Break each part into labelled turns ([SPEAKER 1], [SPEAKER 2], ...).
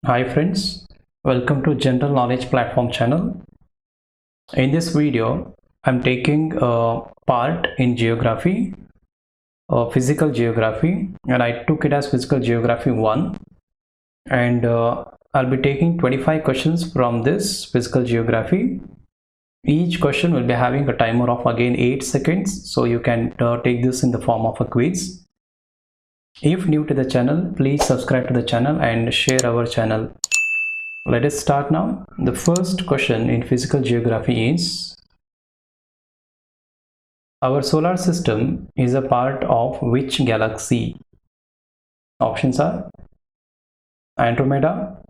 [SPEAKER 1] Hi friends, welcome to General Knowledge Platform channel. In this video, I'm taking a part in geography, physical geography, and I took it as physical geography 1, and I'll be taking 25 questions from this physical geography. Each question will be having a timer of again 8 seconds, so you can take this in the form of a quiz. If new to the channel, please subscribe to the channel and share our channel. Let us start now. The first question in physical geography is, our solar system is a part of which galaxy? Options are Andromeda,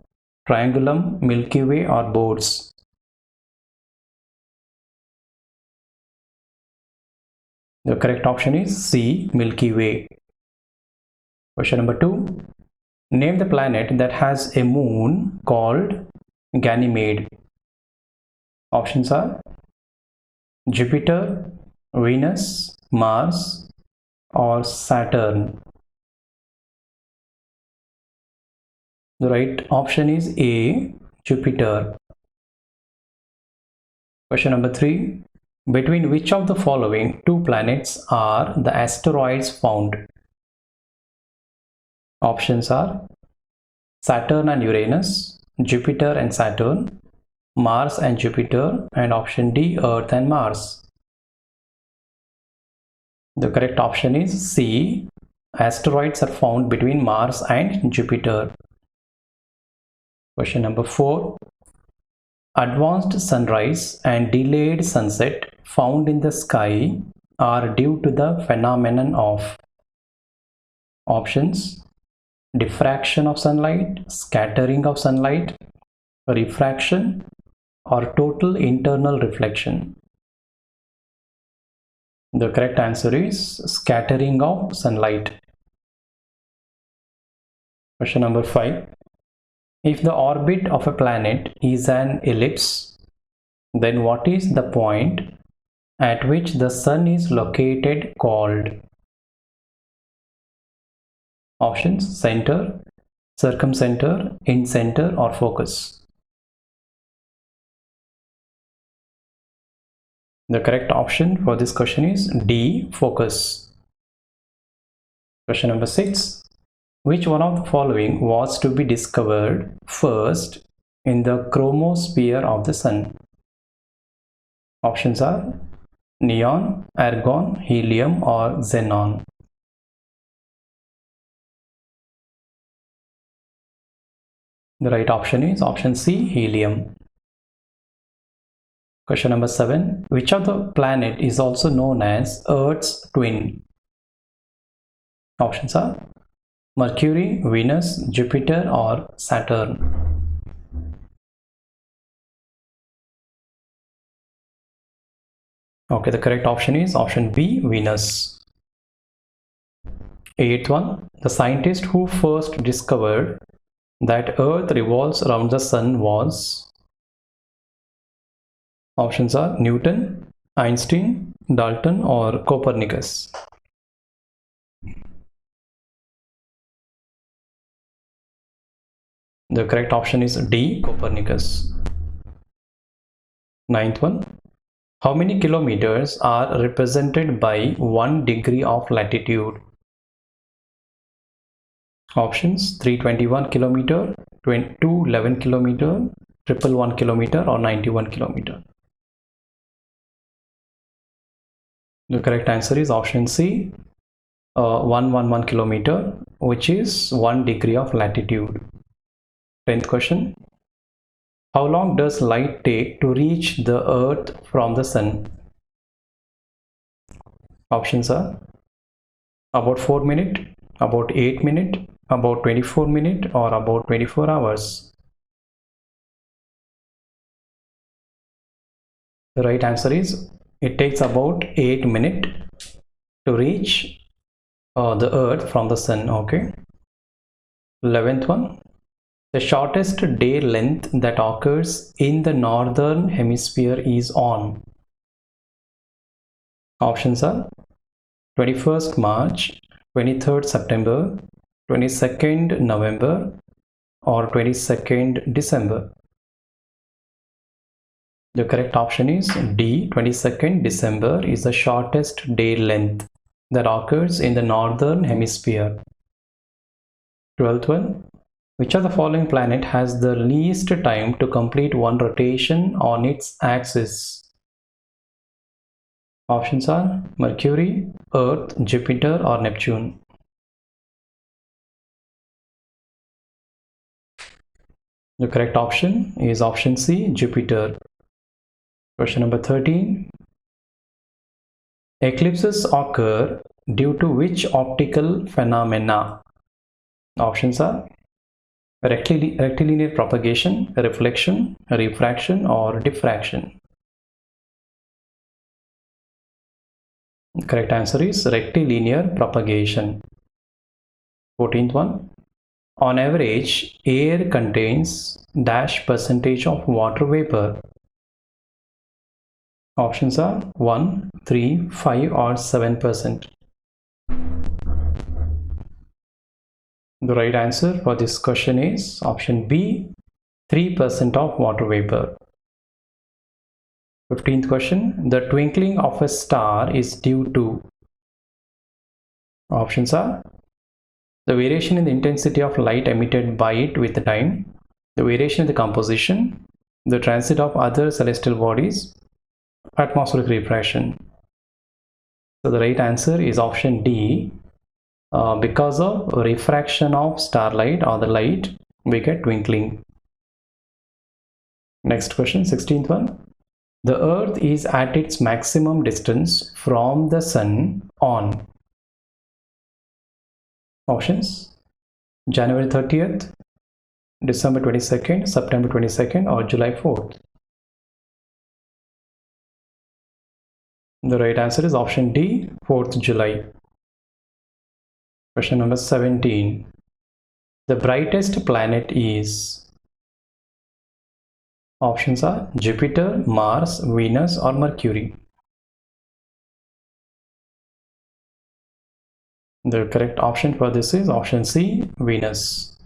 [SPEAKER 1] Triangulum, Milky Way or Bodes. The correct option is C, Milky Way. Question number 2. Name the planet that has a moon called Ganymede. Options are Jupiter, Venus, Mars or Saturn. The right option is A, Jupiter. Question number 3. Between which of the following two planets are the asteroids found? Options are Saturn and Uranus, Jupiter and Saturn, Mars and Jupiter, and option D, Earth and Mars. The correct option is C. Asteroids are found between Mars and Jupiter. Question number 4. Advanced sunrise and delayed sunset found in the sky are due to the phenomenon of options diffraction of sunlight, scattering of sunlight, refraction, or total internal reflection. The correct answer is scattering of sunlight. Question number 5. If the orbit of a planet is an ellipse, then what is the point at which the sun is located called? Options center, circumcenter, incenter or focus. The correct option for this question is D, focus. Question number 6. Which one of the following was to be discovered first in the chromosphere of the sun? Options are neon, argon, helium or xenon. The right option is option C, helium. Question number 7. Which of the planet is also known as Earth's twin? Options are Mercury, Venus, Jupiter or Saturn. Okay, the correct option is option B, Venus. 8th one. The scientist who first discovered that Earth revolves around the sun was? Options are Newton, Einstein, Dalton or Copernicus. The correct option is D, Copernicus. 9th one. How many kilometers are represented by 1 degree of latitude? Options 321 kilometer, 211 kilometer, 111 kilometer or 91 kilometer. The correct answer is option C, 111 kilometer, which is 1 degree of latitude. 10th question. How long does light take to reach the Earth from the sun? Options are about 4 minutes, about 8 minutes, about 24 minutes or about 24 hours. The right answer is it takes about 8 minutes to reach the Earth from the sun. Okay. 11th one. The shortest day length that occurs in the northern hemisphere is on. Options are 21st March, 23rd September, 22nd November or 22nd December? The correct option is D. 22nd December is the shortest day length that occurs in the northern hemisphere. 12th one. Which of the following planet has the least time to complete one rotation on its axis? Options are Mercury, Earth, Jupiter or Neptune. The correct option is option C, Jupiter. Question number 13. Eclipses occur due to which optical phenomena? Options are rectilinear propagation, reflection, refraction or diffraction. The correct answer is rectilinear propagation. 14th one. On average, air contains dash percentage of water vapor. Options are 1, 3, 5 or 7%. The right answer for this question is option B, 3% of water vapor. 15th question. The twinkling of a star is due to. Options are the variation in the intensity of light emitted by it with time, the variation in the composition, the transit of other celestial bodies, atmospheric refraction. So the right answer is option D. Because of refraction of starlight or the light, we get twinkling. Next question, 16th one. The Earth is at its maximum distance from the Sun on. Options: January 30th, December 22nd, September 22nd or July 4th. The right answer is option D, 4th July. Question number 17. The brightest planet is. Options are Jupiter, Mars, Venus or Mercury. The correct option for this is option C, Venus.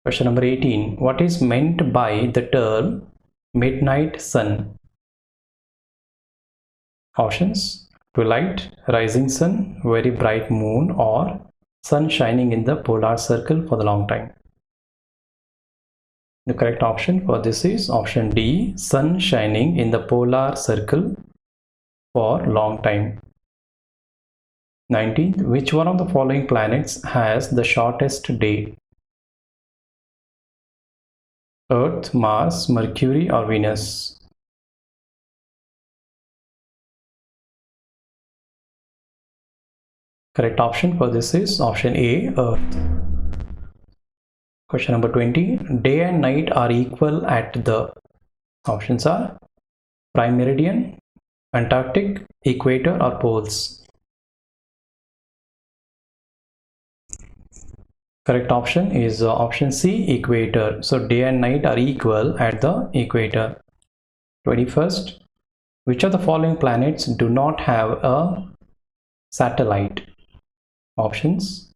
[SPEAKER 1] Question number 18. What is meant by the term midnight sun? Options: twilight, rising sun, very bright moon or sun shining in the polar circle for the long time. The correct option for this is option D, sun shining in the polar circle for long time. 19th. Which one of the following planets has the shortest day? Earth, Mars, Mercury or Venus? Correct option for this is option A, Earth. Question number 20. Day and night are equal at the. Options are prime meridian, Antarctic, equator or poles. Correct option is option C, equator. So day and night are equal at the equator. 21st. Which of the following planets do not have a satellite? Options: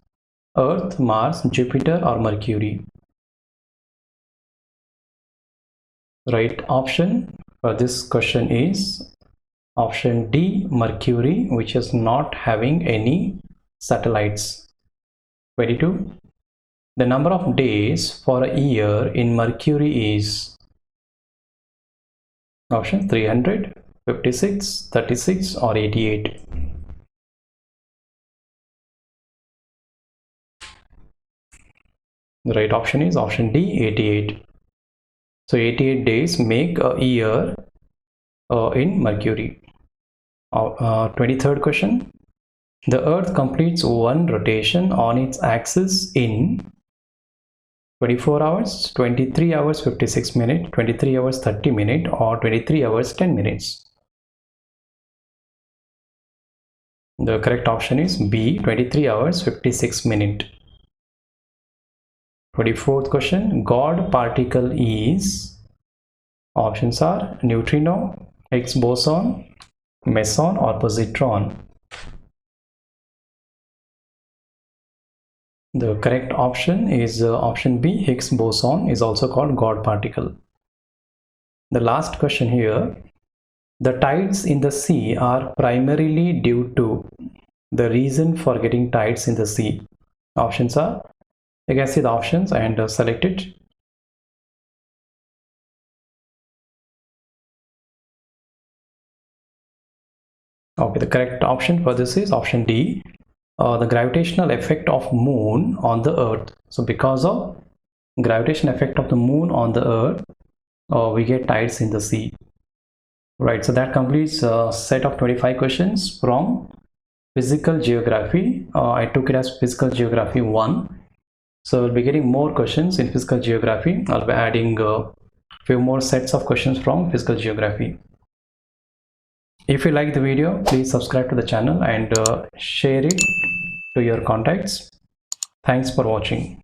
[SPEAKER 1] Earth, Mars, Jupiter or Mercury. Right option for this question is option D, Mercury, which is not having any satellites. 22. The number of days for a year in Mercury is. Option 300, 56, 36 or 88. The right option is option D, 88. So 88 days make a year in Mercury. 23rd question. The Earth completes one rotation on its axis in 24 hours, 23 hours 56 minutes, 23 hours 30 minutes or 23 hours 10 minutes. The correct option is B, 23 hours 56 minutes. 24th question. God particle is. Options are neutrino, Higgs boson, meson or positron. The correct option is option B. Higgs boson is also called God particle. The last question here. The tides in the sea are primarily due to the reason for getting tides in the sea. Options are, you can see the options and select it. Okay, the correct option for this is option D. The gravitational effect of moon on the earth. So because of gravitational effect of the moon on the earth, we get tides in the sea. Right, so that completes a set of 25 questions from physical geography. I took it as physical geography 1. So we'll be getting more questions in physical geography. I'll be adding a few more sets of questions from physical geography. If you like the video, please subscribe to the channel and share it to your contacts. Thanks for watching.